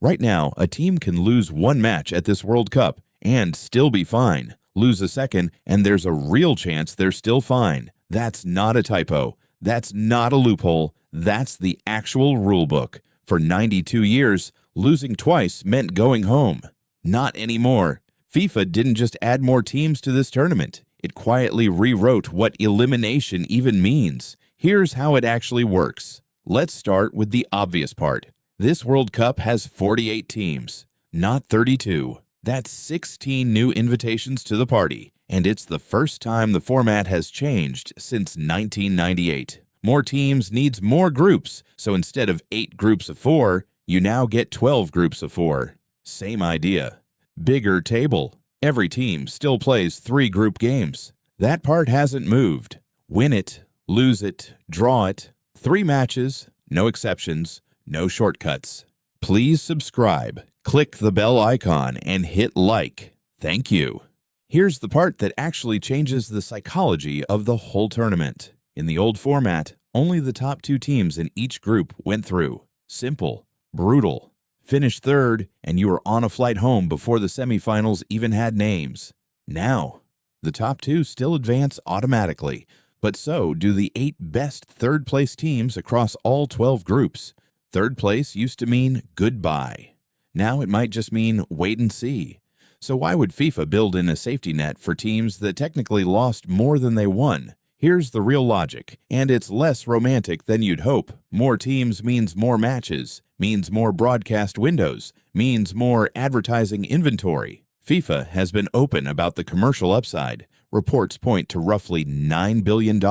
Right now, a team can lose one match at this World Cup and still be fine. Lose a second, and there's a real chance they're still fine. That's not a typo. That's not a loophole. That's the actual rule book. For 92 years, losing twice meant going home. Not anymore. FIFA didn't just add more teams to this tournament. It quietly rewrote what elimination even means. Here's how it actually works. Let's start with the obvious part. This World Cup has 48 teams, not 32. That's 16 new invitations to the party, and it's the first time the format has changed since 1998. More teams needs more groups, so instead of 8 groups of 4, you now get 12 groups of 4. Same idea. Bigger table. Every team still plays 3 group games. That part hasn't moved. Win it, lose it, draw it. 3 matches, no exceptions, no shortcuts. Please subscribe, click the bell icon, and hit like. Thank you. Here's the part that actually changes the psychology of the whole tournament. In the old format, only the top 2 teams in each group went through. Simple, brutal. Finish third, and you were on a flight home before the semifinals even had names. Now, the top 2 still advance automatically, but so do the 8 best third-place teams across all 12 groups. Third place used to mean goodbye. Now it might just mean wait and see. So why would FIFA build in a safety net for teams that technically lost more than they won? Here's the real logic, and it's less romantic than you'd hope. More teams means more matches, means more broadcast windows, means more advertising inventory. FIFA has been open about the commercial upside. Reports point to roughly $9 billion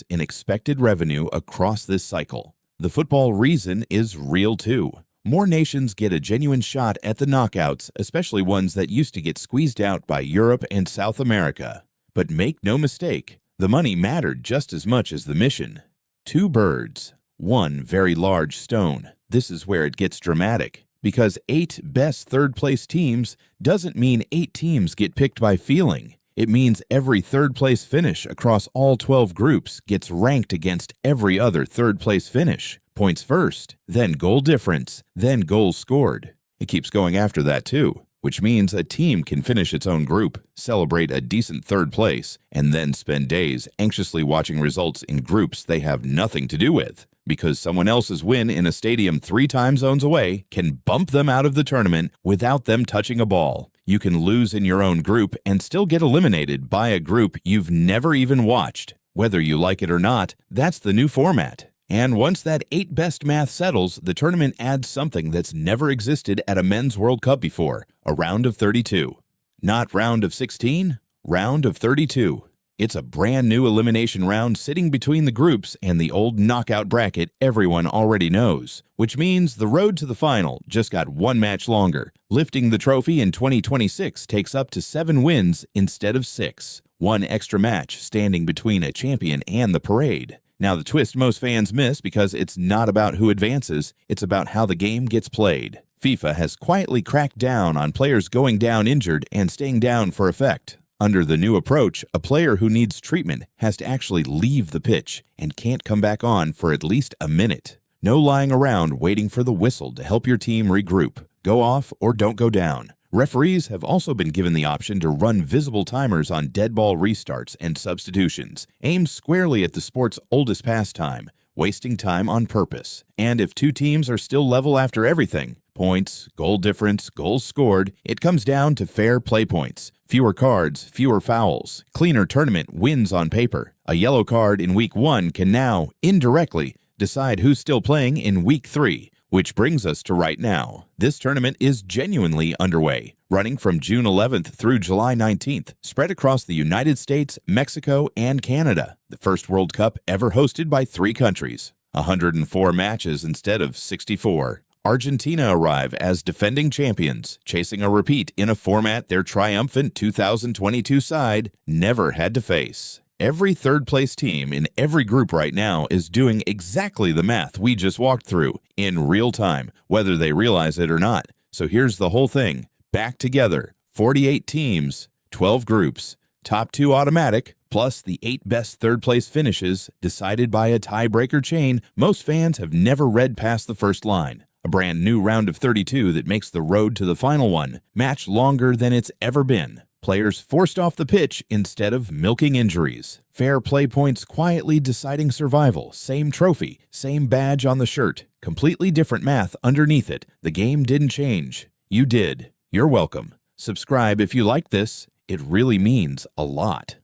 in expected revenue across this cycle. The football reason is real too. More nations get a genuine shot at the knockouts, especially ones that used to get squeezed out by Europe and South America. But make no mistake, the money mattered just as much as the mission. 2 birds, 1 very large stone. This is where it gets dramatic, because 8 best third-place teams doesn't mean 8 teams get picked by feeling. It means every third-place finish across all 12 groups gets ranked against every other third-place finish. Points first, then goal difference, then goals scored. It keeps going after that too, which means a team can finish its own group, celebrate a decent third place, and then spend days anxiously watching results in groups they have nothing to do with, because someone else's win in a stadium 3 time zones away can bump them out of the tournament without them touching a ball. You can lose in your own group and still get eliminated by a group you've never even watched. Whether you like it or not, that's the new format. And once that 8 best math settles, the tournament adds something that's never existed at a men's World Cup before, a round of 32. Not round of 16, round of 32. It's a brand new elimination round sitting between the groups and the old knockout bracket everyone already knows, which means the road to the final just got 1 match longer. Lifting the trophy in 2026 takes up to 7 wins instead of 6. 1 extra match standing between a champion and the parade. Now, the twist most fans miss because it's not about who advances, it's about how the game gets played. FIFA has quietly cracked down on players going down injured and staying down for effect. Under the new approach, a player who needs treatment has to actually leave the pitch and can't come back on for at least a minute. No lying around waiting for the whistle to help your team regroup. Go off or don't go down. Referees have also been given the option to run visible timers on dead ball restarts and substitutions, aimed squarely at the sport's oldest pastime, wasting time on purpose. And if 2 teams are still level after everything, points, goal difference, goals scored, it comes down to fair play points. Fewer cards, fewer fouls. Cleaner tournament wins on paper. A yellow card in week 1 can now, indirectly, decide who's still playing in week 3. Which brings us to right now. This tournament is genuinely underway, running from June 11th through July 19th, spread across the United States, Mexico, and Canada. The first World Cup ever hosted by 3 countries. 104 matches instead of 64. Argentina arrive as defending champions, chasing a repeat in a format their triumphant 2022 side never had to face. Every third-place team in every group right now is doing exactly the math we just walked through in real time, whether they realize it or not. So here's the whole thing. Back together, 48 teams, 12 groups, top 2 automatic, plus the 8 best third-place finishes decided by a tiebreaker chain most fans have never read past the first line. A brand new round of 32 that makes the road to the final one match longer than it's ever been. Players forced off the pitch instead of milking injuries. Fair play points quietly deciding survival. Same trophy, same badge on the shirt. Completely different math underneath it. The game didn't change. You did. You're welcome. Subscribe if you like this. It really means a lot.